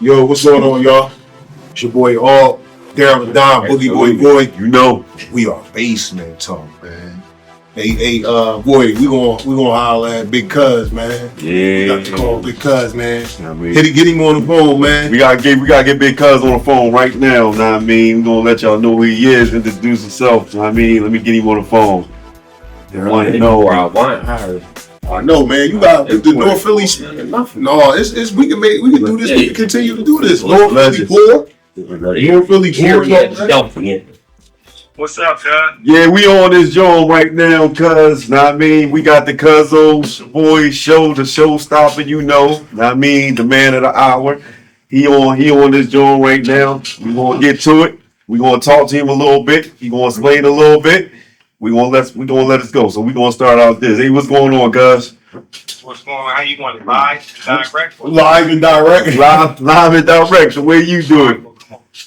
Yo, what's going on, y'all? It's your boy All, Daryl the Don, Boogie Boy. You know, we are Basement Talk, man. Hey, boy, we gonna holler at Big Cuz, man. yeah. We got to call Big Cuz, man. I mean, Get him on the phone, man. we gotta get Big Cuz on the phone right now. Know what I mean, we gonna let y'all know who he is, introduce himself. Know what I mean, let me get him on the phone. I know, man. You got the North Philly. No, it's we can do this. We can continue to do this. North Philly poor. North Philly poor. What's up, guys? Yeah, we on this joint right now, cuz. Know what I mean, we got the Cuzzo's boy show, the showstopper. Know what I mean, the man of the hour. He on this joint right now. We gonna get to it. We gonna talk to him a little bit. He gonna explain a little bit. We gonna let us go. So we gonna start out this. Hey, what's going on, guys? What's going on? How you want it? Live, direct? Live and direct. Live and direct. So where you doing?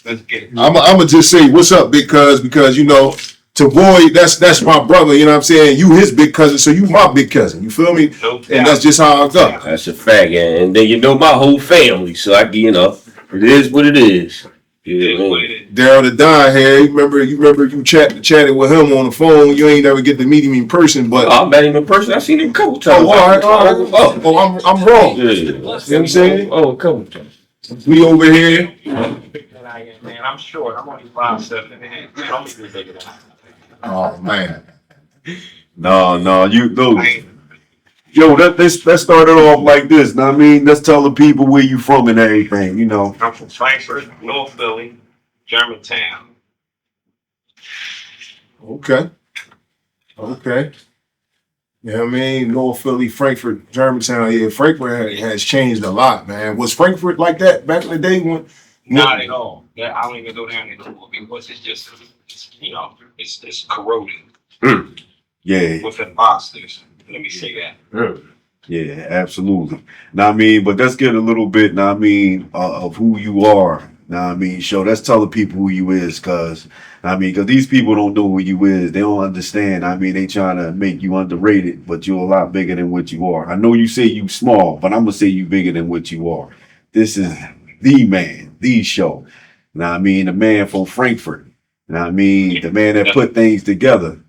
Let's get it. I'ma just say what's up, Big Cuz, because to Boy, that's my brother. You know what I'm saying? You his big cousin, so you my big cousin. You feel me? No and that's just how I go. That's a fact, and then my whole family. So it is what it is. Daryl the Don here. You remember you chatted with him on the phone. You ain't never get to meet him in person, but I met him in person. I seen him a couple times. Oh, all right. I'm wrong. Yeah. You know what I'm saying? Oh, a couple times. We over here. Man, I'm short. I'm only 5'7" and a half. I'm even bigger than that. Oh man. No, you know. Yo, let's start it off like this. Know what I mean, let's tell the people where you from and everything. I'm from Frankford, North Philly, Germantown. Okay. You know what I mean? North Philly, Frankfurt, Germantown. Yeah, Frankfurt has changed a lot, man. Was Frankfurt like that back in the day when? Not at all. I don't even go down there anymore because it's just, it's corroding. Yeah. With imposters. Let me say that. Yeah, absolutely. Now I mean, but let's get a little bit, now I mean, of who you are. Now I mean, let's tell the people who you is, cause these people don't know who you is. They don't understand. I mean, they trying to make you underrated, but you're a lot bigger than what you are. I know you say you small, but I'm gonna say you bigger than what you are. This is the man, the show. Now I mean, the man from Frankfurt. Now I mean, the man that put things together.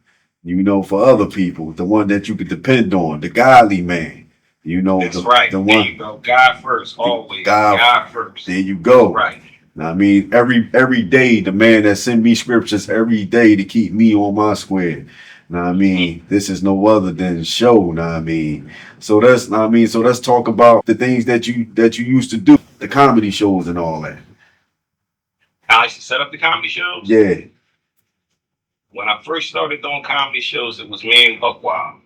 For other people, the one that you could depend on, the godly man. That's right. The one. There you go. God first, always. God first. There you go. Right. Now, I mean, every day, the man that send me scriptures every day to keep me on my square. Now, I mean, this is no other than show. Now, I mean, so let's talk about the things that you used to do, the comedy shows and all that. I used to set up the comedy shows. Yeah. When I first started doing comedy shows, it was me and Buck Wild.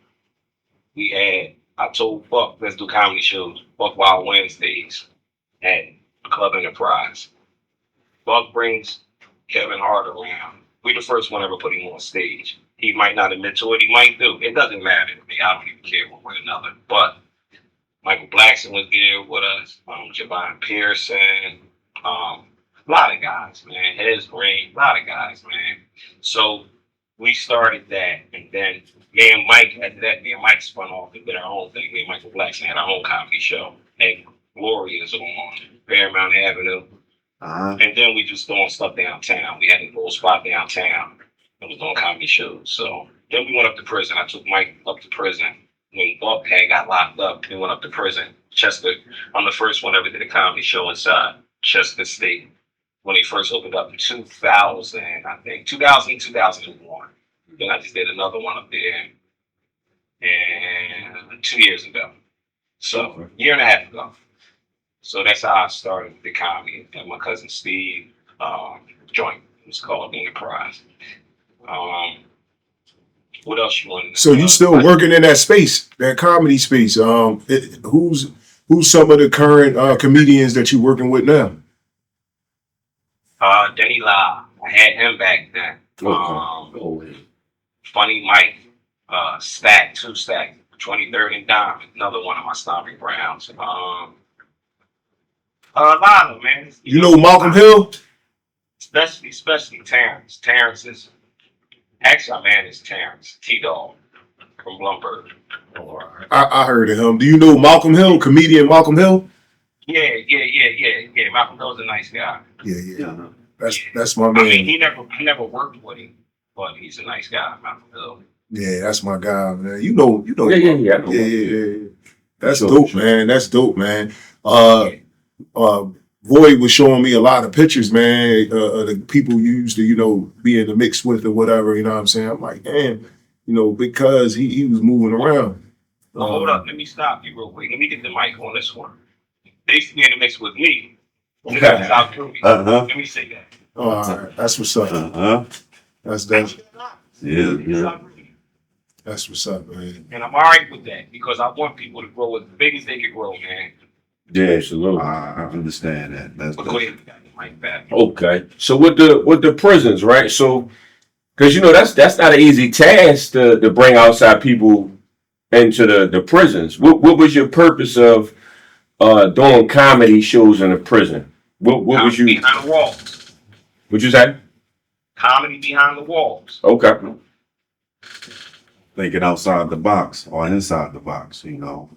I told Buck, let's do comedy shows, Buck Wild Wednesdays at Club Enterprise. Buck brings Kevin Hart around. We the first one ever put him on stage. He might not admit to it, he might do. It doesn't matter to me. I don't even care one way or another. But Michael Blackson was there with us, Javon Pearson, a lot of guys, man. Hez Green, a lot of guys, man. So we started that, and then me and Mike, after that, me and Mike spun off and did our own thing. Me and Michael Blackson had our own comedy show, and Gloria's on Paramount Avenue. And then we just doing stuff downtown. We had a little spot downtown and was doing comedy shows. So then we went up to prison. I took Mike up to prison. When Buck had got locked up, we went up to prison. Chester, I'm the first one ever did a comedy show inside Chester State. When he first opened up in 2000, I think, 2001. Then I just did another one up there and 2 years ago. So, a year and a half ago. So that's how I started the comedy. And my cousin Steve joint. It was called Enterprise. What else you want to know? So you still working in that space, that comedy space. Who's some of the current comedians that you're working with now? Denny La. I had him back then. Funny Mike. Stack, 23rd and Diamond. Another one of my stomping grounds. A lot of them, man. You know Malcolm Hill? Especially Terrence. Terrence is actually my man is Terrence T-Dog from Blumberg. I heard of him. Do you know Malcolm Hill, comedian Malcolm Hill? Yeah. Malcolm Bill's a nice guy. Yeah. That's my I man. mean, he never worked with him, but he's a nice guy, Malcolm Bill. Yeah, that's my guy, man. You know. Yeah. That's Sure, dope, sure. man. That's dope, man. Void was showing me a lot of pictures, man, of the people you used to, be in the mix with or whatever. You know what I'm saying? I'm like, damn, because he was moving around. Well, hold up, let me stop you real quick. Let me get the mic on this one. They used to be in the mix with me. Okay. Let me say that. All right, that's what's up. That's Yeah. That's what's up, man. And I'm all right with that because I want people to grow as big as they can grow, man. Yeah, absolutely. I understand that. That's But go ahead, you got the mic back. Okay. So with the prisons, right? So because that's not an easy task to bring outside people into the prisons. What was your purpose of doing comedy shows in a prison? What was you behind the walls? What you say? Comedy behind the walls. Okay. thinking outside the box or inside the box, Well,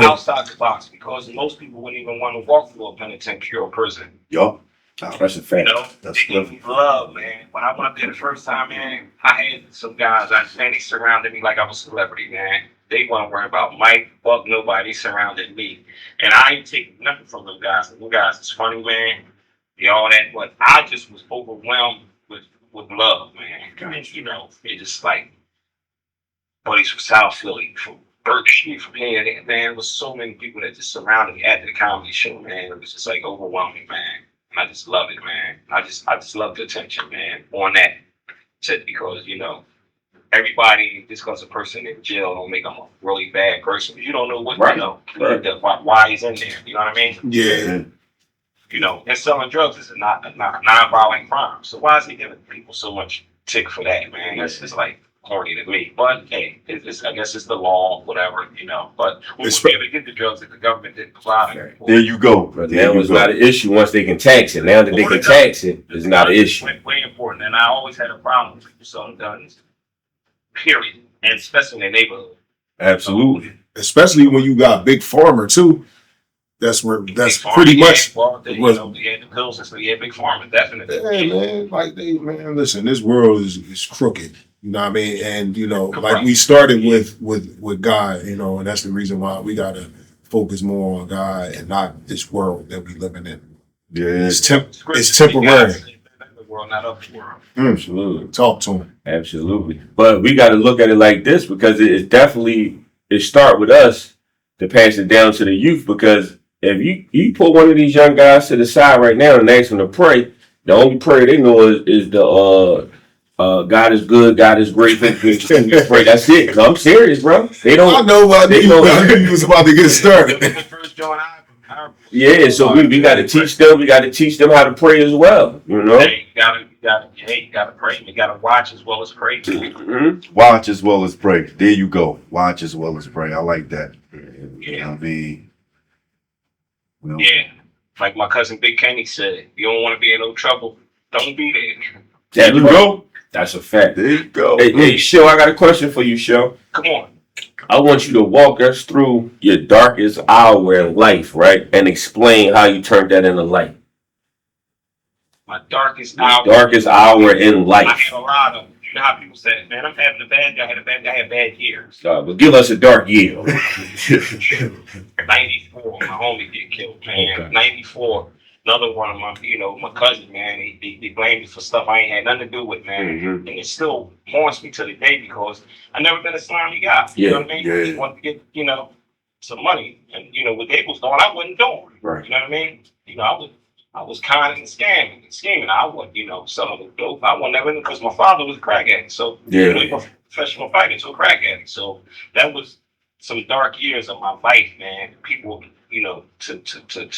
outside the box, because most people wouldn't even want to walk through a penitentiary or prison. Yup. That's a fact. They give me love, man. When I went up there the first time, man, I had some guys, they surrounded me like I was a celebrity, man. They weren't worried about Mike, fuck nobody, they surrounded me. And I ain't taking nothing from them guys. Them guys is funny, man. All that, but I just was overwhelmed with love, man. And, it just like buddies from South Philly, from Berkshire, from here, man. There was so many people that just surrounded me at the comedy show, man. It was just like overwhelming, man. And I just love it, man. I just love the attention, man, on that. Just because, everybody, just because a person in jail don't make them a really bad person. You don't know what, why he's in there. You know what I mean? Yeah. And selling drugs is not a non-violent crime. So why is he giving people so much tick for that, man? That's just like corny to me. But hey, I guess it's the law, whatever, But we would be able to get the drugs if the government didn't provide it. There you go. But now it's not an issue once they can tax it. Now that they can tax it, it's not an issue. Way important. And I always had a problem with people selling guns. Period. And especially in the neighborhood. Absolutely. Especially when you got Big Pharma too. That's pretty much. The pills and stuff. Yeah, Big Pharma, definitely. Yeah, man. Listen, this world is crooked. You know what I mean? And like we started with God, and that's the reason why we gotta focus more on God and not this world that we living in. Yeah, it's temporary. The world, not of the world. Absolutely. Talk to him. Absolutely. But we got to look at it like this because it start with us to pass it down to the youth. Because if you put one of these young guys to the side right now and ask them to pray, the only prayer they know is the God is good, God is great. Pray. That's it. No, I'm serious, bro. They don't. I know. I knew you was about to get started. Yeah, so we got to teach them. We got to teach them how to pray as well. Hey, you gotta pray. You gotta watch as well as pray. Mm-hmm. Watch as well as pray. There you go. Watch as well as pray. I like that. Yeah. I mean, yeah. Like my cousin Big Kenny said, you don't want to be in no trouble, don't be there. There you go. That's a fact. There you go. Hey, Sho, I got a question for you, Sho. Come on. I want you to walk us through your darkest hour in life, right? And explain how you turned that into light. My darkest hour. Darkest hour in life. I had a lot of them. You know how people say, man, I'm having a bad day. I had bad years. But give us a dark year. 94, my homie get killed, man. Okay. 94. Another one of my cousin, man, he blamed me for stuff I ain't had nothing to do with, man. Mm-hmm. And it still haunts me to the day because I never been a slimy guy. You know what I mean? Yeah. I just wanted to get, some money. And, what they was doing, I wasn't doing. Right. You know what I mean? I was conning and scamming and scheming. I wasn't, selling the dope. I wasn't never, because my father was a crack addict. So, he was a professional fighter to a crack addict. So that was some dark years of my life, man. People, to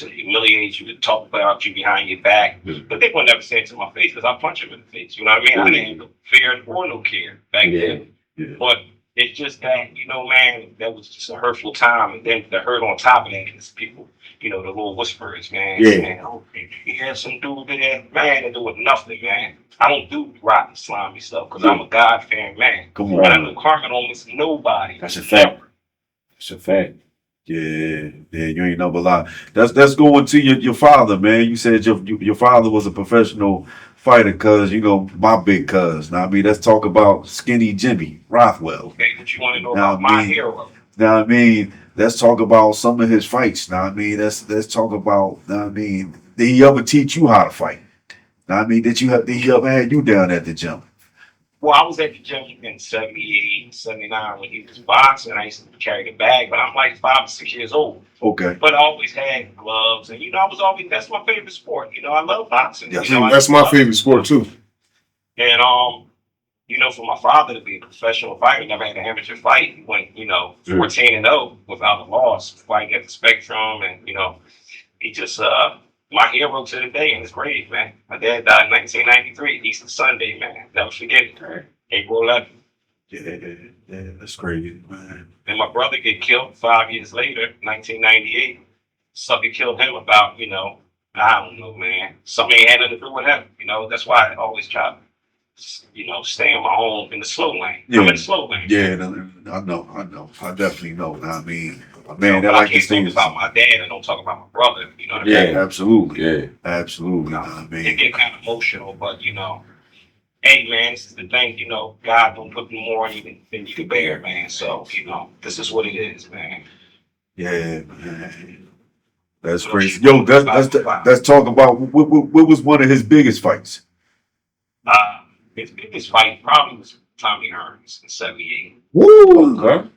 humiliate you, to talk about you behind your back. Mm-hmm. But they would never say it to my face because I punch them in the face. You know what I mean? Mm-hmm. I didn't have no fear or no care back then. Yeah. But it's just that, man, that was just a hurtful time. And then the hurt on top of that is people, the little whisperers, man. Yeah. Saying, oh, you had some dude there, man, to do with nothing, man. I don't do rotten, slimy stuff because I'm a God-fearing man. Come on. But I know karma don't miss nobody. That's a fact. That's a fact. Yeah, you ain't never lie. That's going to your father, man. You said your father was a professional fighter, cuz my big cuz. Now I mean, let's talk about Skinny Jimmy Rothwell. Okay, what you want to know Now about I my mean, hero? now I mean, let's talk about some of his fights. Now I mean, let's talk about. Now I mean, did he ever teach you how to fight? Now I mean, did he ever had you down at the gym? Well, I was at the gym in 78, 79 when he was boxing. I used to carry the bag, but I'm like 5 or 6 years old. Okay. But I always had gloves, and I was always that's my favorite sport. I love boxing. Yes. That's my favorite sport too. And for my father to be a professional fighter, never had an amateur fight. He went 14-0 without a loss, fighting at the Spectrum, and he just my hero to the day in his grave, man. My dad died in 1993, Easter Sunday, man. Never forget it. April 11th. Yeah, that's crazy, man. And my brother get killed 5 years later, 1998. Sucker killed him about, I don't know, man. Something ain't had nothing to do with him. That's why I always try to, stay in my own in the slow lane. Yeah. I'm in the slow lane. Yeah, I know. I definitely know. I mean, man, that I like can't to talk about my dad and don't talk about my brother. You know what I Yeah. mean? Yeah, absolutely. Yeah. Absolutely. No, I it mean, get kind of emotional, but hey man, this is the thing, God don't put more on you than you can bear, man. So, this is what it is, man. yeah, man. That's crazy. Yo, let's talk about what was one of his biggest fights. His biggest fight probably was Tommy Hearns in 78. Woo! Okay.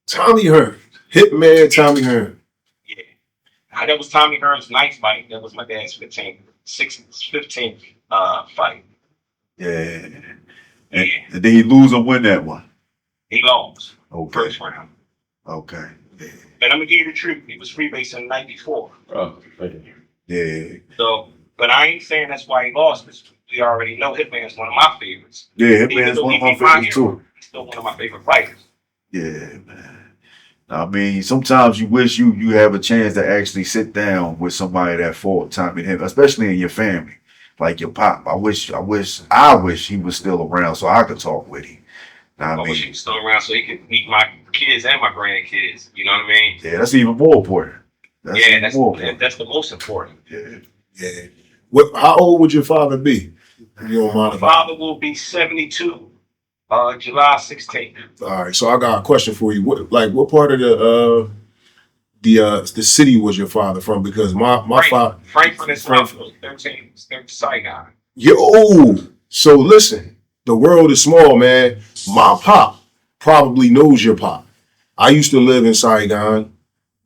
Tommy Hearns. Hitman Tommy Hearns. Yeah. That was Tommy Hearns' ninth fight. That was my dad's 15th fight. Yeah. Yeah. And did he lose or win that one? He lost. Okay. First round. Okay. And I'm gonna give you the truth. He was freebasing in '94. Oh, okay. Yeah. So, but I ain't saying that's why he lost. Because we already know Hitman's one of my favorites. Yeah, Even Hitman's though one he of my beat my favorites hero, too. he's still one of my favorite fighters. Yeah, man. I mean, sometimes you wish you have a chance to actually sit down with somebody that fought Tommy him, especially in your family, like your pop. I wish he was still around so I could talk with him. I wish he was still around so he could meet my kids and my grandkids. You know what I mean? Yeah, that's even more important. That's the most important. Yeah. How old would your father be? If you don't My mind. father will be 72, July 16th. All right. So I got a question for you. What part of the city was your father from? Because my father Frankford is Frankford. 13 Saigon. Yo, so listen, the world is small, man. My pop probably knows your pop. I used to live in Saigon.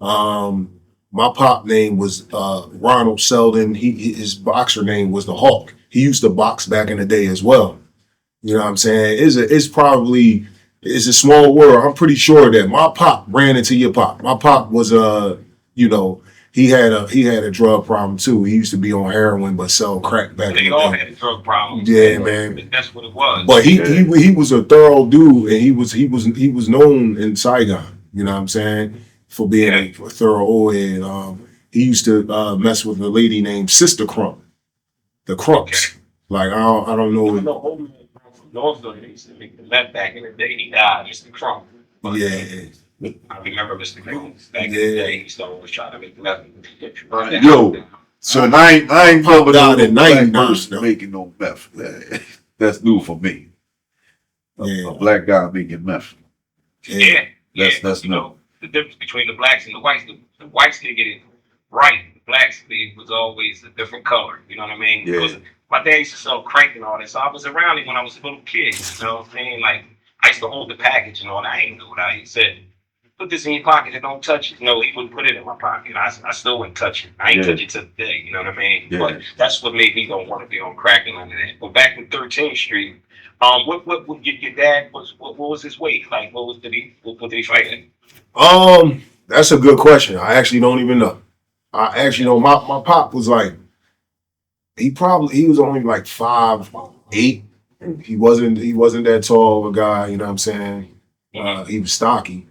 My pop name was Ronald Selden. His boxer name was the Hawk. He used to box back in the day as well. You know what I'm saying? It's a small world. I'm pretty sure that my pop ran into your pop. My pop was he had a drug problem too. He used to be on heroin but sell crack back in They the all day. had drug problems. Yeah, man. That's what it was. But he was a thorough dude, and he was known in Saigon. You know what I'm saying, for being a thorough old head. He used to mess with a lady named Sister Crump, the Crumps. Okay. Like I don't know. Old man from Northville, he used to make the left back in the day. He died, Mr. Crump. But Yeah, I remember Mr. Crump back in Yeah. the day. He used to always try to make the left. Yo. So I ain't never died known in a black 99, person though. making no meth. That's new for me. Yeah. A black guy making meth. Yeah. That's the difference between the blacks and the whites. The whites didn't get it right. The blacks, it was always a different color. You know what I mean? Yeah. Because my dad used to sell crank and all that, so I was around him when I was a little kid. You know what I'm saying? Like, I used to hold the package and all that. I ain't know what he said. Put this in your pocket and don't touch it. No, he wouldn't put it in my pocket. I still wouldn't touch it. I ain't touch it to the day. You know what I mean? Yeah. But that's what made me don't want to be on crack and none of that. But back in 13th Street, what your dad what was his weight? Like, what did he fight in? That's a good question. I actually don't even know. I actually know my pop was like, he was only like 5'8". He wasn't that tall of a guy, you know what I'm saying? He was stocky.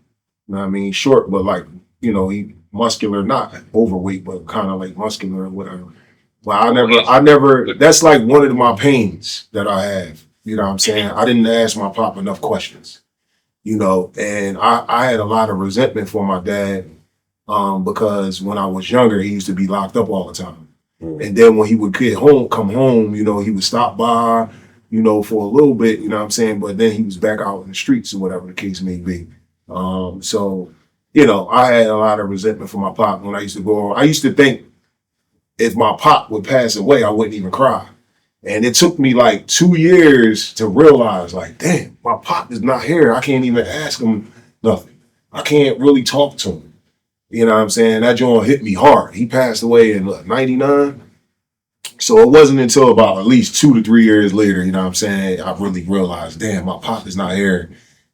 You know what I mean? Short, but like, he muscular, not overweight, but kind of like muscular or whatever. But I never, that's like one of my pains that I have. You know what I'm saying? I didn't ask my pop enough questions. And I had a lot of resentment for my dad because when I was younger, he used to be locked up all the time. And then when he would come home, you know, he would stop by, you know, for a little bit, you know what I'm saying? But then he was back out in the streets or whatever the case may be. So, you know, I had a lot of resentment for my pop when I used to go on. I used to think if my pop would pass away, I wouldn't even cry. And it took me like 2 years to realize, like, damn, my pop is not here. I can't even ask him nothing. I can't really talk to him. You know what I'm saying? That joint hit me hard. He passed away in 99. So it wasn't until about at least 2 to 3 years later, you know what I'm saying, I really realized, damn, my pop is not here.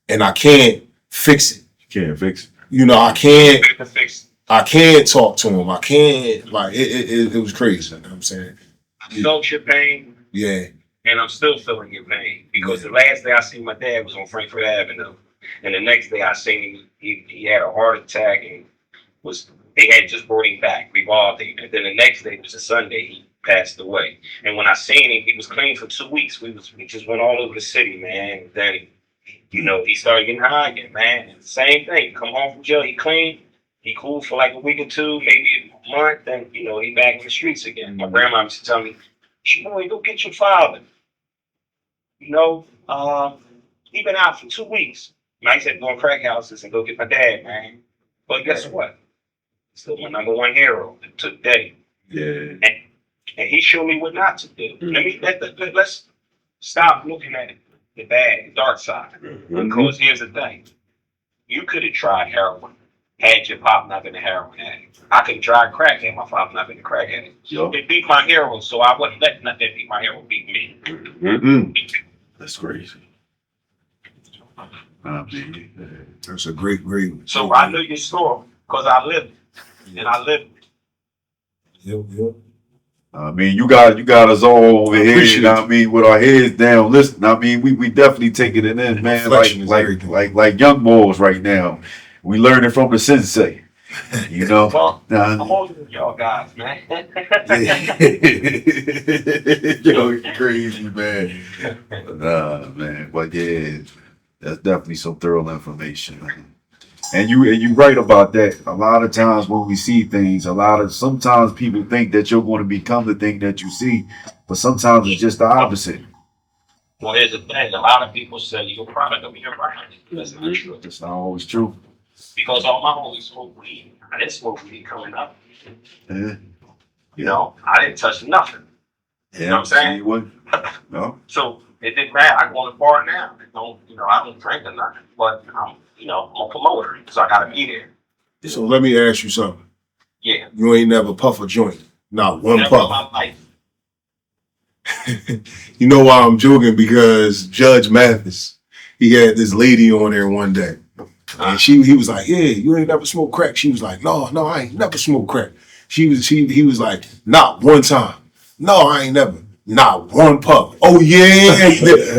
And I can't fix it. You can't fix it. You know, I can't talk to him. I can't, like, it was crazy. You know what I'm saying? I felt your pain. Yeah. And I'm still feeling your pain. Because the last day I seen my dad was on Frankford Avenue. And the next day I seen him, he had a heart attack and they had just brought him back, revived him. And then the next day, was a Sunday, he passed away. And when I seen him, he was clean for 2 weeks. We just went all over the city, man. And then, you know, he started getting high again, man. And same thing. Come home from jail, he clean. He cool for like a week or two, maybe a month. Then, you know, he back in the streets again. My grandma used to tell me, boy, go get your father. You know, he been out for 2 weeks. And I said, go to crack houses and go get my dad, man. But guess what? Still my number one hero. It took Daddy. Yeah. And he showed me what not to do. Let's stop looking at it, the bad, the dark side. Because here's the thing. You could have tried heroin had your pop not been a heroin addict. I could have tried crack had my pop not been a crack addict. Yep. It beat my hero, so I wouldn't let nothing beat my hero beat me. That's crazy. That's a great. So I knew your story because I lived it. And I lived it. Yep. I mean, you got us all over here, you know what I mean, with our heads down. Listen, I mean, we definitely taking it in, man. Like young boys right now. We learning from the sensei. You know? Well, I'm older than y'all guys, man. Yo, you crazy, man. Man. But yeah, that's definitely some thorough information, man. And you right about that. A lot of times when we see things, sometimes people think that you're going to become the thing that you see, but sometimes it's just the opposite. Well, here's the thing. A lot of people say you're a product of your environment. That's not true. That's not always true. Because all my homies smoke weed. I didn't smoke weed coming up. Yeah. You know, I didn't touch nothing. Yeah, you know what I'm saying? You wouldn't. No. So it didn't matter. I go to the bar now. I don't drink or nothing. But I'm a promoter, so I gotta be there. So let me ask you something. Yeah. You ain't never puff a joint. Not one Never puff. in my life. You know why I'm joking? Because Judge Mathis, he had this lady on there one day. And he was like, yeah, you ain't never smoked crack. She was like, no, I ain't never smoked crack. He was like, not one time. No, I ain't never. Not one puff. Oh yeah,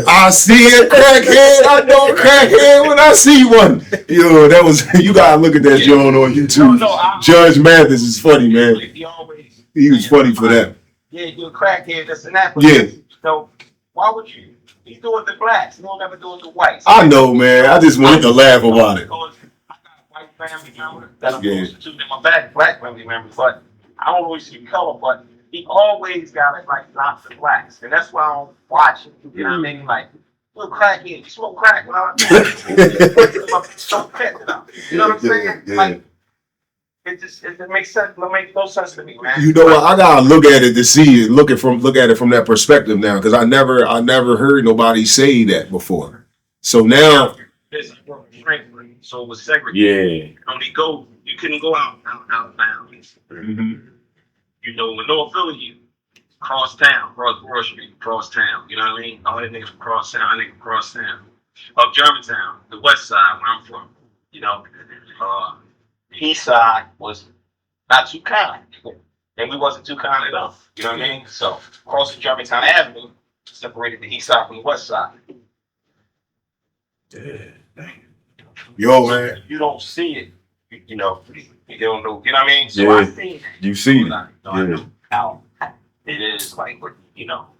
I see a crackhead. I know a crackhead when I see one. Yo, that was, you gotta look at that joint on YouTube. Judge Mathis is funny, man. He was funny for that. Yeah, you're a crackhead, this and that. But yeah. So why would you? He's doing the blacks. He don't never do it the whites. I know, man. I just wanted to laugh about it. I got a white family member that I'm close to in my black family members, but I don't always see color, but he always got it like lots of blacks. And that's why I don't watch it. You know what I mean? Like, little crackhead, you smoke crack. You know what I'm saying? Yeah. Like, it makes sense. It makes no sense to me, man. You know what? I gotta look at it to see it. Look at it from that perspective now, because I never heard nobody say that before. So now, so it was segregated. Yeah. You couldn't go out bounds. Mm-hmm. You know, in North Philly, cross Broad Street, cross town. You know what I mean? All that niggas from cross town. Up Germantown, the west side where I'm from. You know, east side was not too kind. And we wasn't too kind enough. You know what I mean? So crossing Germantown Avenue separated the east side from the west side. Yeah. Yo, man. You don't see it. You don't know. You know what I mean? So yeah. I see it. You see it. I know how it is like with,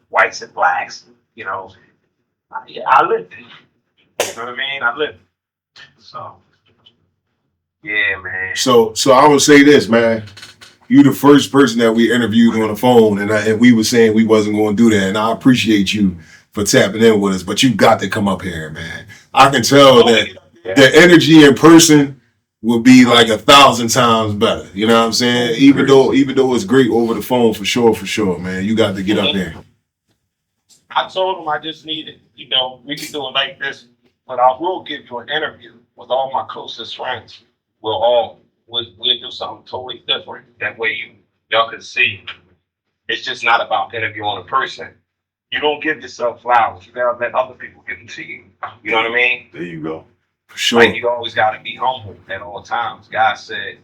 whites and blacks. I lived it. You know what I mean? I lived it. So Yeah, man. So I would say this, man. You the first person that we interviewed on the phone, and we were saying we wasn't going to do that, and I appreciate you for tapping in with us. But you got to come up here, man. I can tell that the energy in person will be like 1,000 times better. You know what I'm saying? Even though it's great over the phone, for sure, man. You got to get up there. I told him I just needed, we can do it like this, but I will give you an interview with all my closest friends. We'll do something totally different. That way y'all can see. It's just not about interviewing a person. You don't give yourself flowers. You gotta let other people give them to you. You know what I mean? There you go. For sure. Like you always gotta be humble at all times. God said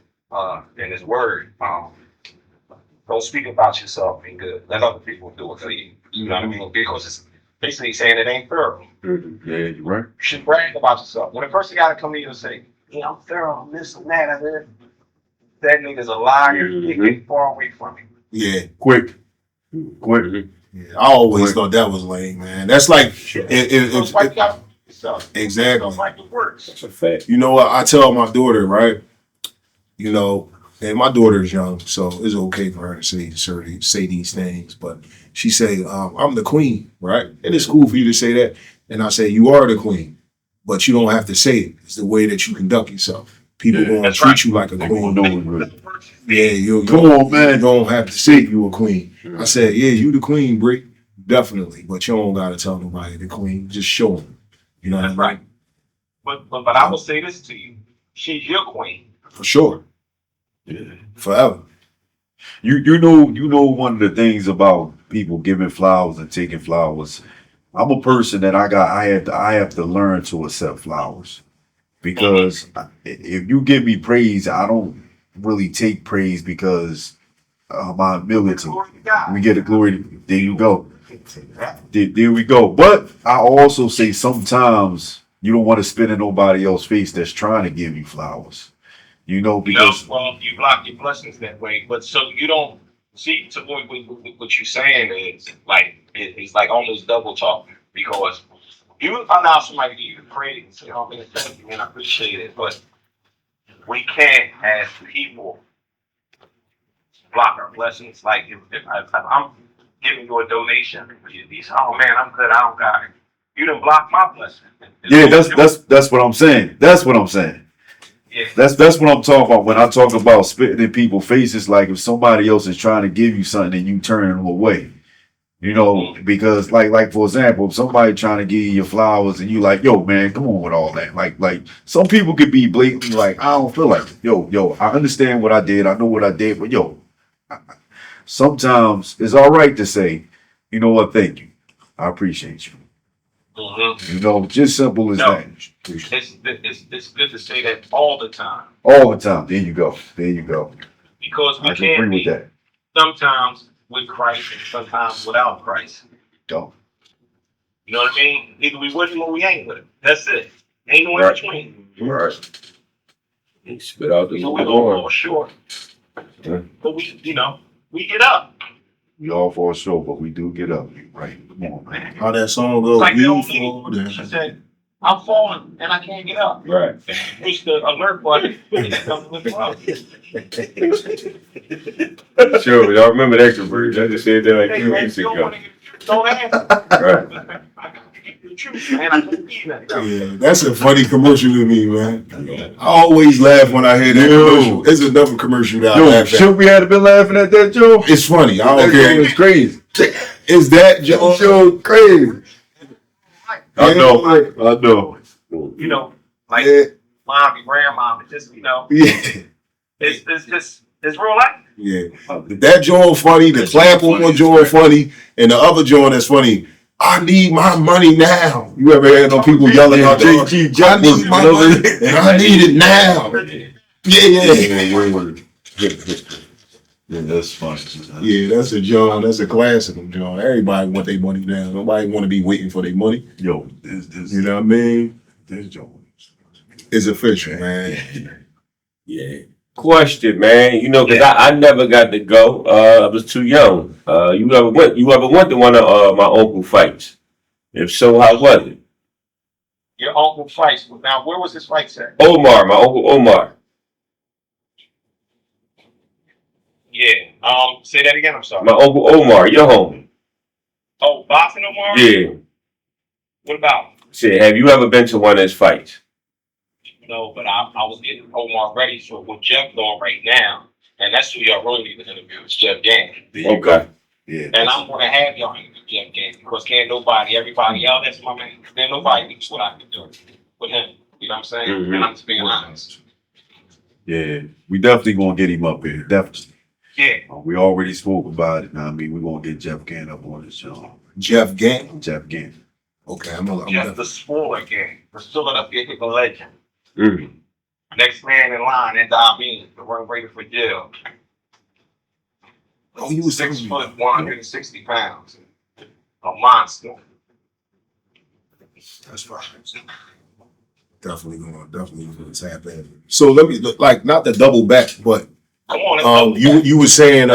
in his word, don't speak about yourself being good. Let other people do it for you. You know what I mean? Because it's basically saying it ain't thorough. Yeah, you're right. You should brag about yourself. When a person gotta come to you and say, yeah, I'm thorough, I'm this and that, that nigga's a liar. Get far away from him. Yeah. Quick. Yeah, I always thought that was lame, man. That's like exactly. Like it works. That's a fact. You know what? I tell my daughter, right? You know, and my daughter is young, so it's okay for her to say these things. But she say, "I'm the queen," right? And it's cool for you to say that. And I say, "You are the queen, but you don't have to say it. It's the way that you conduct yourself. People gonna treat you like a queen. Yeah, you Come on, man. You don't have to say you a queen." I said, "Yeah, you the queen, Brick, definitely. But you don't gotta tell nobody the queen. Just show them. You know That's what I mean? right. But I will say this to you: she's your queen For sure, Yeah. forever." You know one of the things about people giving flowers and taking flowers. I'm a person that I have to learn to accept flowers, because if you give me praise, I don't really take praise because my ability. We get the glory. There you go. There we go. But I also say sometimes you don't want to spit in nobody else's face that's trying to give you flowers. Because you block your blessings that way. But so you don't see. So what you're saying is like it's like almost double talk, because you allow somebody to give you praise. You know, thank you, and I appreciate it. But we can't, as people, block our blessings. Like if I'm giving you a donation, you say, "Oh man, I'm good. I don't got it." You didn't block my blessing. yeah, that's what I'm saying. That's what I'm saying. Yeah. That's what I'm talking about when I talk about spitting in people's faces. Like if somebody else is trying to give you something and you turn them away, because like for example, if somebody trying to give you your flowers and you like, yo man, come on with all that. Like some people could be blatantly like, I don't feel like it. Yo, I understand what I did, I know what I did, but sometimes it's all right to say, you know what, thank you, I appreciate you. Just simple as that. It's good to say that all the time. All the time. There you go. Because we I can can't agree with be that. sometimes with Christ and sometimes without Christ. Don't. You know what I mean? Either we with him or we ain't with him. That's it. Ain't no in between. Right. You spit out the So we don't fall short. Yeah. But we get up. We all fall short, but we do get up. Right. Come on, man. How that song goes? Like We the old fall lady, down. she said, I'm falling and I can't get up. Right. Push the alert button. And it comes with the up. Sure, y'all remember that conversion? I just said that like Hey, 2 man, weeks you don't ago. want to get the truth, don't ask. Right. I got to get the truth, man. I can't be that. Yeah, that's a funny commercial to me, man. I always laugh when I hear that commercial. It's another commercial that I laugh at. Should we have been laughing at that, Joe? It's funny. I don't care. It's crazy. Is that Joe? Joe crazy. I know. Like Yeah. mom and grandma, just Yeah. it's real life. Yeah. That joint funny, the clap on one joint funny, and the other joint that's funny. I need my money now. You ever heard no people yelling out there? I need my money and I need it now. Yeah. Yeah, that's funny. Yeah, that's a John. That's a classic of John. Everybody want their money now. Nobody want to be waiting for their money. Yo, this You know what I mean? this Joe. It's official, man. Yeah. Question, man. Because I never got to go. I was too young. You ever went to one of my uncle fights? If so, how was it? Your uncle fights. Now, where was his fight at? Omar, my uncle Omar. Yeah. Say that again. I'm sorry. My Uncle Omar, your homie. Oh, boxing Omar? Yeah. What about? Shit, have you ever been to one of his fights? No, but I was getting Omar ready for what Jeff doing right now. And that's who y'all really need to interview. It's Jeff Gang. Okay. Yeah. And I'm gonna have y'all interview Jeff Gang because everybody else, that's my man. Can't nobody do what I can do with him. You know what I'm saying? Mhm. And I'm just being honest. Yeah. We definitely gonna get him up here. Definitely. Yeah. We already spoke about it. Now, I mean, we're gonna get Jeff Gann up on the show. Jeff Gant. Jeff Gann. Okay, I'm Jeff the spoiler gang. The Philadelphia Hickel legend. Mm. Next man in line at the the run rated for jail. Oh, you was 6 foot, 160 pounds. A monster. That's fine. Definitely gonna tap in. So let me like not to double back, but Come on, let's go. you were saying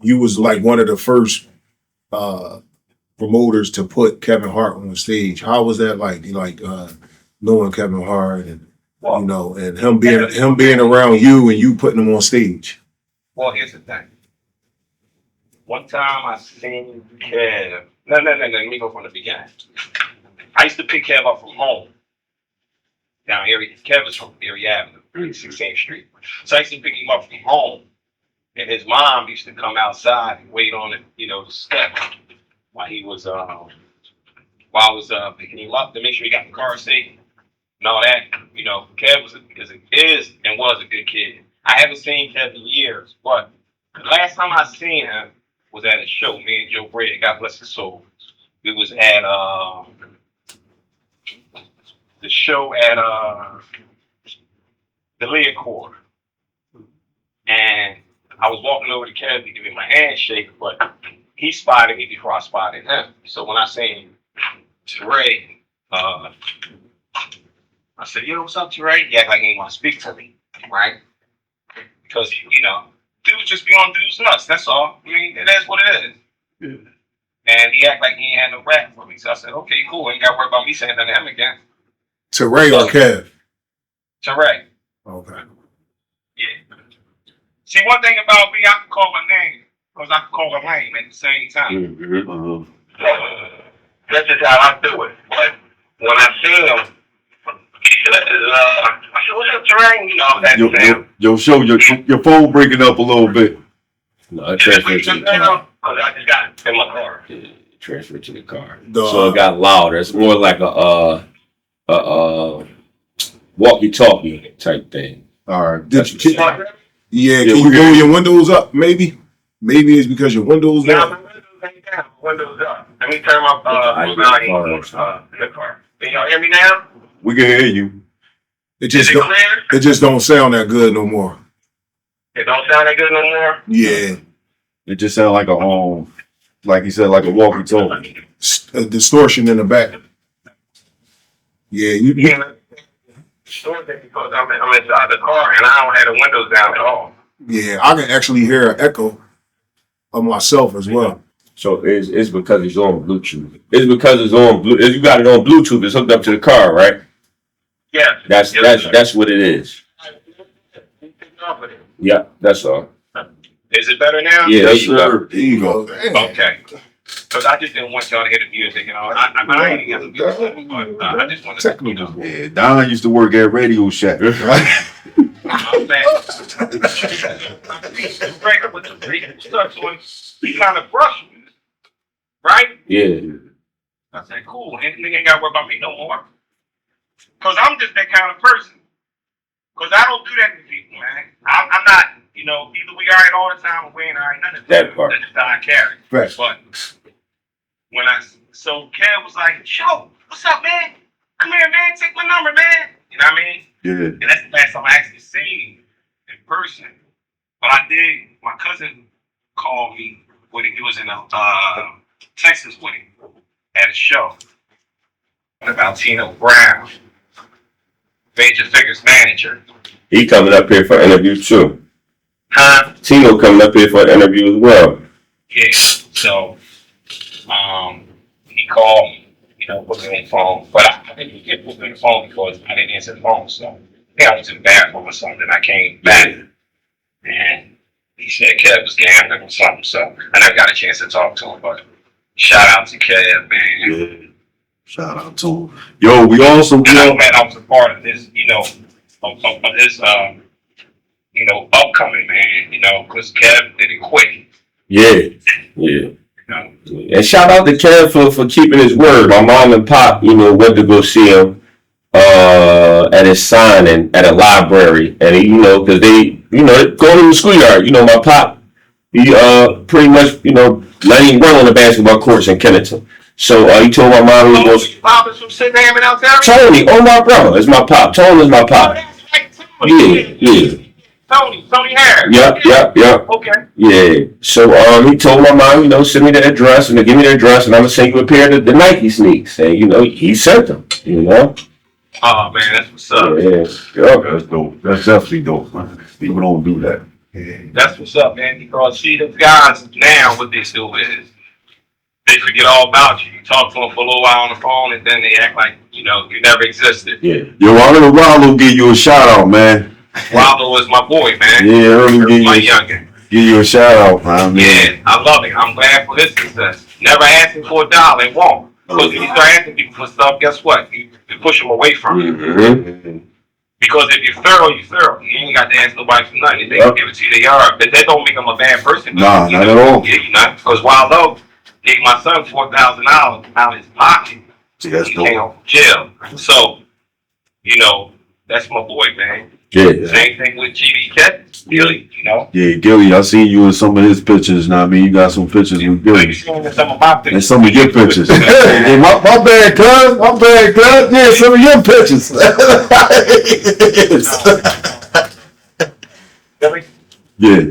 you was like one of the first promoters to put Kevin Hart on stage. How was that like? Knowing Kevin Hart and Well, you know, and him being around you and you putting him on stage. Well, here's the thing. One time I seen Kev. No. Let me go from the beginning. I used to pick Kev up from home. Down here, Kev is from Erie Avenue, 16th Street. So I used to pick him up from home. And his mom used to come outside and wait on it, the step while he was while I was picking him up to make sure he got the car safe and all that. Kev was a good kid. I haven't seen Kev in years, but the last time I seen him was at a show. Me and Joe Brady, God bless his soul. We was at the show at the Leah Court, and I was walking over to Kev to give him my handshake, but he spotted me before I spotted him. So when I seen Teray, I said, "Yo, what's up, Teray?" He act like he didn't want to speak to me, right? Because dudes just be on dudes nuts. That's all. I mean, it is what it is. Yeah. And he act like he ain't had no rap for me. So I said, "Okay, cool. Ain't got to worry about me saying nothing to him again." To Ray or Kev? Teray. Okay. Yeah. See, one thing about me, I can call my name because I can call her lame at the same time. Uh-huh. That's just how I do it. But when I see him, I said, "What's up, Teray?" Show your phone breaking up a little bit. No, I transferred to the car. I just got it in my car. Yeah, transferred to the car. The, So it got louder. It's more like a walkie-talkie type thing. All right. Yeah, Yeah, can we you roll your windows up? Maybe it's because your windows Nah, down. my windows ain't down. My windows up. Let me turn my volume in the car. Can y'all hear me now? We can hear you. It Is just it don't, clear? it just don't sound that good no more. It don't sound that good no more? Yeah, It just sounds like like he said, like a walkie-talkie. a distortion in the back. Yeah, you. Yeah. Sure, because I'm inside the car and I don't have the windows down at all. Yeah, I can actually hear an echo of myself as well. So it's because it's on Bluetooth. It's because it's on Bluetooth. You got it on Bluetooth. It's hooked up to the car, right? Yes. That's what it is. Yeah, that's all. Is it better now? Yeah, Yes, sir. There you go. Damn. Okay. Because I just didn't want y'all to hear the music, I ain't got the music, but I just wanted to, Technical. Yeah, Don used to work at Radio Shack. Right? I'm back. Breaker with the stuff, so he kind of brushed me, right? Yeah. I said, cool, and nigga ain't got to worry about me no more. Because I'm just that kind of person. Because I don't do that to people, man. I'm not, either we are it all the time or we ain't all right none of That part. That's just how I carry. Right. But so Kev was like, "Show, what's up, man? Come here, man. Take my number, man." You know what I mean? Yeah. And that's the last time I actually seen him in person. But I did. My cousin called me when he was in Texas with him at a show about Tino Brown, Major Figures manager. He coming up here for an interview too. Huh? Tino coming up here for an interview as well. Yeah. So, he called me, put me on the phone. But I didn't get put me on the phone because I didn't answer the phone. So I think I went to the bathroom or something. I came back and He said Kev was gambling or something, so I never got a chance to talk to him. But shout out to Kev, man. Yeah. Shout out to him. Yo, we also And I'm glad I was a part of this, of this, upcoming, man. Because Kev did it quick. Yeah. And shout out to Kev for keeping his word. My mom and pop, went to go see him at his signing at a library, and because they, going in the schoolyard. My pop, he pretty much, let him run on the basketball courts in Kennington. So he told my mom he was Pop is from Sydenham and Altaria? Tony. Oh, my brother, it's my pop. Tony is my pop. That's right, Tony. Yeah. Tony Harris. Yep. Okay. Yeah. So he told my mom, send me the address and to give me the address, and I'm gonna send you a pair of the Nike sneaks. And he sent them. Oh man, that's what's up. Yeah. that's dope. That's definitely dope, man. People don't do that. That's what's up, man. Because see, the guys now, what they do is they forget all about you. You talk to them for a little while on the phone, and then they act like you never existed. Yeah. Yo, I heard Rollo give you a shout out, man. Rollo is my boy, man. Yeah, I heard him My youngin. give you a shout out, man. Yeah, I love it. I'm glad for his success. Never asking for $1, it won't. Because if you start asking people for stuff, guess what? You push them away from you. Mm-hmm. Because if you're thorough, you're thorough. You ain't got to ask nobody for nothing. If they can give it to you, they are. But that don't make them a bad person. Nah, not at all. Yeah, because Waldo gave my son $4,000 out of his pocket. See, that's He dope. came home from jail. So, that's my boy, man. Yeah. Same thing with GD Cat, Gilly, Yeah, Gilly, I seen you in some of his pictures. Now, I mean, you got some pictures with Gilly. You seen some of my And pictures. some of your pictures. Hey, my bad, cuz. My bad, cuz. Yeah, some of your pictures. Gilly? Yeah.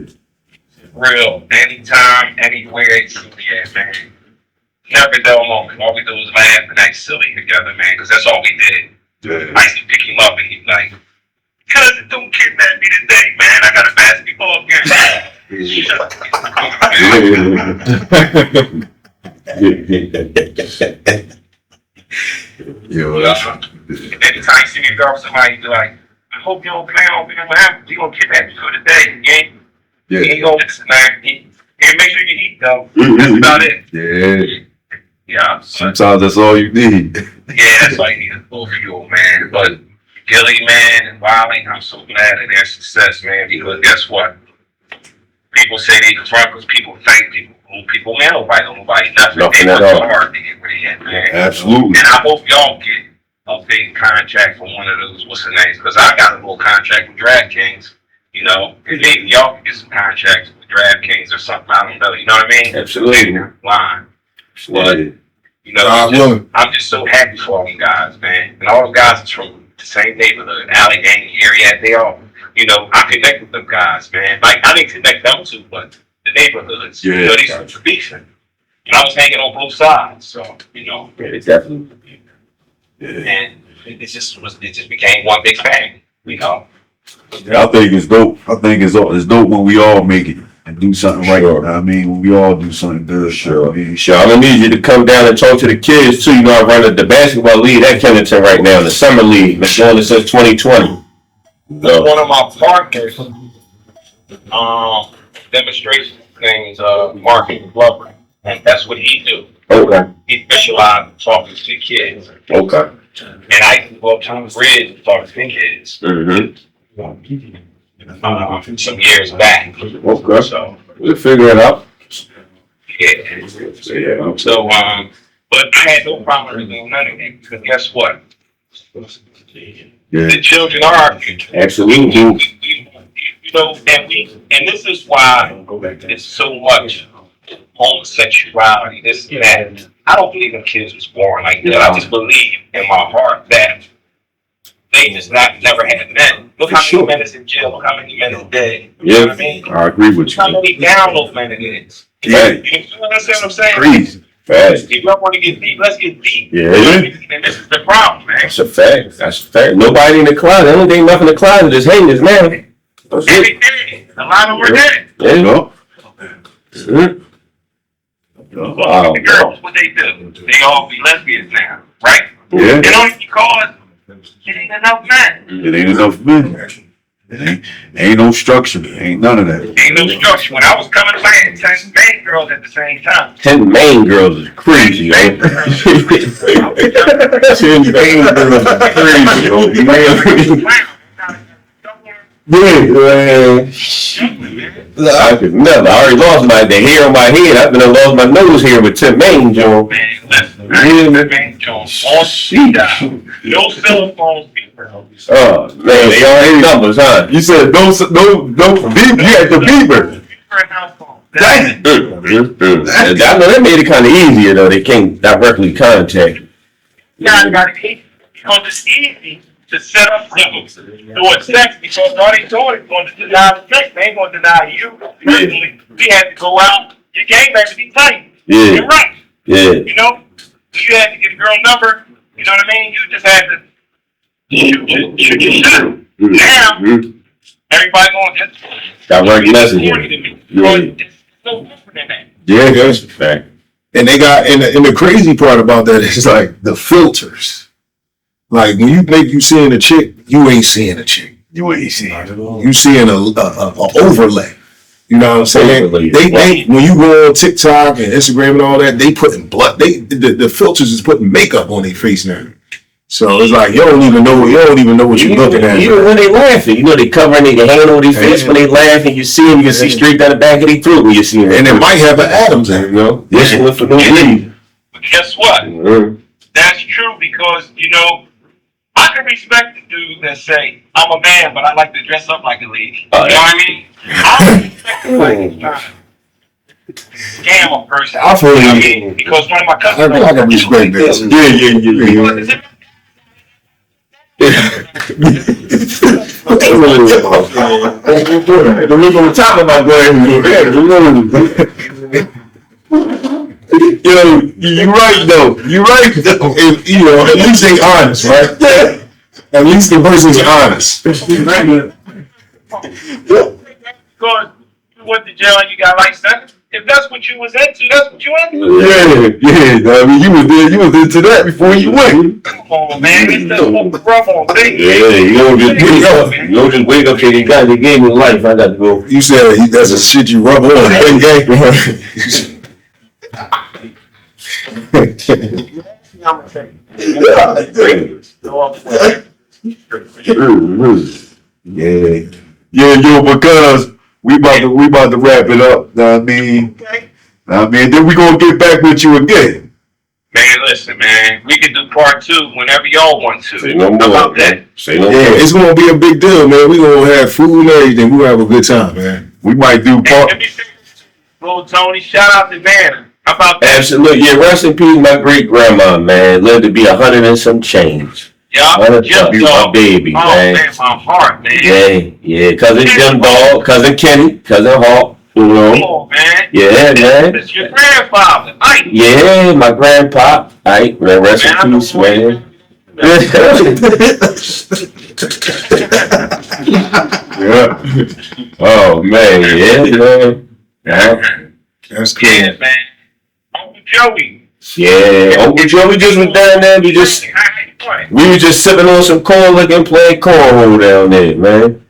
Real, anytime, anywhere, yeah, man. Never a dull moment. All we do is laugh and act silly together, man, because that's all we did. Yeah. I used to pick him up and he'd be like, cousin, don't kidnap me today, man. I got a basketball game. Yo, that's Anytime you see me girl with somebody, you be like, I hope you don't plan on being what happened. You gonna kidnap you for the day, gang. yeah. You ain't gonna listen, man. And make sure you eat, though. That's about it. Yeah. Yeah. Sometimes that's all you need. Yeah, that's like a full fuel, man. But Gilly, man, and Wiley, I'm so glad of their success, man, because guess what? People say they front because people thank people. People, man, nobody, nothing. Nothing They at work so all. hard to get where they at, man. Absolutely. And I hope y'all get a big contract from one of those, what's the names? Because I got a little contract with DraftKings, and maybe y'all can get some contracts with DraftKings or something. I don't know. You know what I mean? Absolutely. Line. Yeah. I'm just so happy for all you guys, man. And all the guys is from the same neighborhood, Allegheny area. They all, I connect with them guys, man. Like, I didn't connect them to, but the neighborhoods. Yeah. These are tradition. And I was hanging on both sides, so, Yeah, definitely. Yeah. and it just became one big family, Yeah, I think it's dope. I think it's dope when we all make it and do something right. Sure. I mean, when we all do something good. Sure. I mean, Sure, I'm gonna need you to come down and talk to the kids too. I run the basketball league at Kennington right now, the summer league. Been doing it since 2020. So, one of my partners, demonstration things, marketing blubber. And that's what he do. okay. He specialized in talking to kids. Okay. And I can go up to the bridge and talk to the kids. Mm-hmm. Some years back. Okay. So, We'll figure it out. yeah. So, but I had no problem with doing none of it because guess what? yeah. The children are our future. Absolutely. And this is why there's so much homosexuality, this and that. I don't believe in kids was born like that. I just believe in my heart that they just never had men. Look how many men is in jail. Look how many men is dead. You know what I mean? I agree with Look how you. many down those men it is. Yeah. You understand what I'm saying? Crazy. Fast. If y'all want to get deep, let's get deep. Yeah. You know what I mean? And this is the problem, man. That's a fact. That's a fact. Nobody in the closet. The only thing left in the closet is haters now. That's it. Every day, a lot of them are dead. There you go. Mhm. Wow. The girls, what they do? They all be lesbians now, right? Yeah. And only because it ain't enough men. It ain't enough men. Ain't no structure. Ain't none of that. Ain't no structure. When I was coming back, 10 main girls at the same time. 10 main girls is crazy, yo. 10 main girls is crazy, yo. Yeah, I could never. I already lost the hair on my head. I've been lost my nose hair with 10 main, Joe. Man, listen, I ain't no cell phones, people. Oh man, they all hit numbers, huh? You said no beep. You had the beeper. I know that made it kind of easier though. They can't directly contact. Yeah, got it because it's easy to set up things through a text because all they doing is going to deny the text. They ain't going to deny you. Personally, we had to go out. Your game had to be tight. Yeah. You're right. Yeah. You know, you had to get a girl number. You know what I mean? You just had to shoot your shot. Now, everybody going to direct messaging. It's no different than that. Yeah, That's a fact. and they got and the crazy part about that is like the filters. Like when you seeing a chick, you ain't seeing a chick. You ain't seeing it. You seeing a overlay. You know what I'm saying? Overlay. They when you go on TikTok and Instagram and all that, they putting blood. The filters is putting makeup on their face now. So it's like you don't even know what you're looking at. Even when they laughing, they covering their hand over their face when they laughing. You see them, you can see straight down the back of their throat when you see them. And it might have an Adams in it, This one for no reason. But guess what? That's true because, I can respect the dude that say, I'm a man, but I like to dress up like a lady. Oh, you know what I mean? I respect the like scam a person. I feel you. I mean, because one of my cousins. I can respect that. The look on the top of my Yo, you right though. You right though. At least they honest, right? Yeah. At least the person's honest. Because you went to jail and you got life sentence. If that's what you was into, that's what you into. Yeah. I mean, you was into that before you went. Come on, man. It's that whole rough on things. Yeah, you don't just wake up. You don't just wake up saying they gave me life. I got to go. You said that's a shit you rub on. Yeah, because we about to wrap it up. Know what I mean? Okay. Then we gonna get back with you again. Man, listen, man. We can do part 2 whenever y'all want to. Say no more. How about that? Say no more. It's gonna be a big deal, man. We gonna have food and everything. We gonna have a good time, man. We might do Hey, part. let me say, little Tony, shout out to Vanna. How about that? Absolutely. Yeah, rest in peace, my great grandma, man. Lived to be 100 and some change. Y'all, My baby, oh, man. My heart, man. Yeah. Cousin Jim Dog, cousin Kenny, cousin Hawk. Come on, man. Yeah, man. It's your grandfather, Ike. Yeah, my grandpa. Ike, man. Rest in peace, man. Yeah. Oh man, man. That's cool. Yeah, man. Uncle Joey. Yeah, Uncle Joey just went down there. We were just sipping on some corn liquor and playing cornhole down there, man.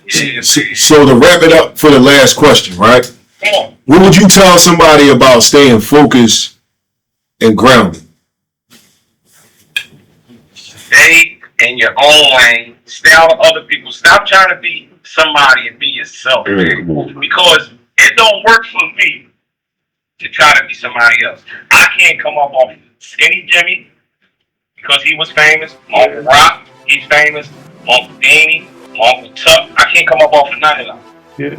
So to wrap it up for the last question, right? Come on. What would you tell somebody about staying focused and grounded? Stay in your own lane. Stay out of other people. Stop trying to be somebody and be yourself, man. Because it don't work for me to try to be somebody else. I can't come up off Skinny Jimmy because he was famous. Uncle Rock, he's famous. Uncle Danny, Uncle Tuck. I can't come up off of none of them. Yeah.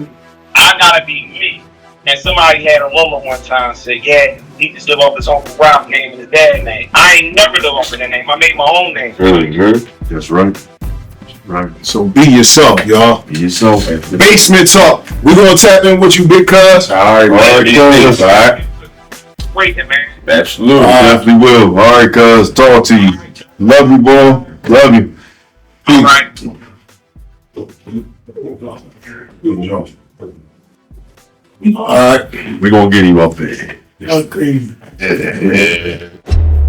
I gotta be me. And somebody had a rumor one time say, yeah, he just live off his Uncle Rock name and his dad's name. I ain't never live off of that name. I made my own name. Mm-hmm. That's right. Right. So be yourself, y'all. Be yourself. Basement Talk. We're gonna tap in with you, big cuz. All right, man. All right. Great, man. Absolutely. Definitely will. All right, cuz. Talk to you. Love you, boy. Love you. All right. All right. We're gonna get him up there. Okay. Yeah.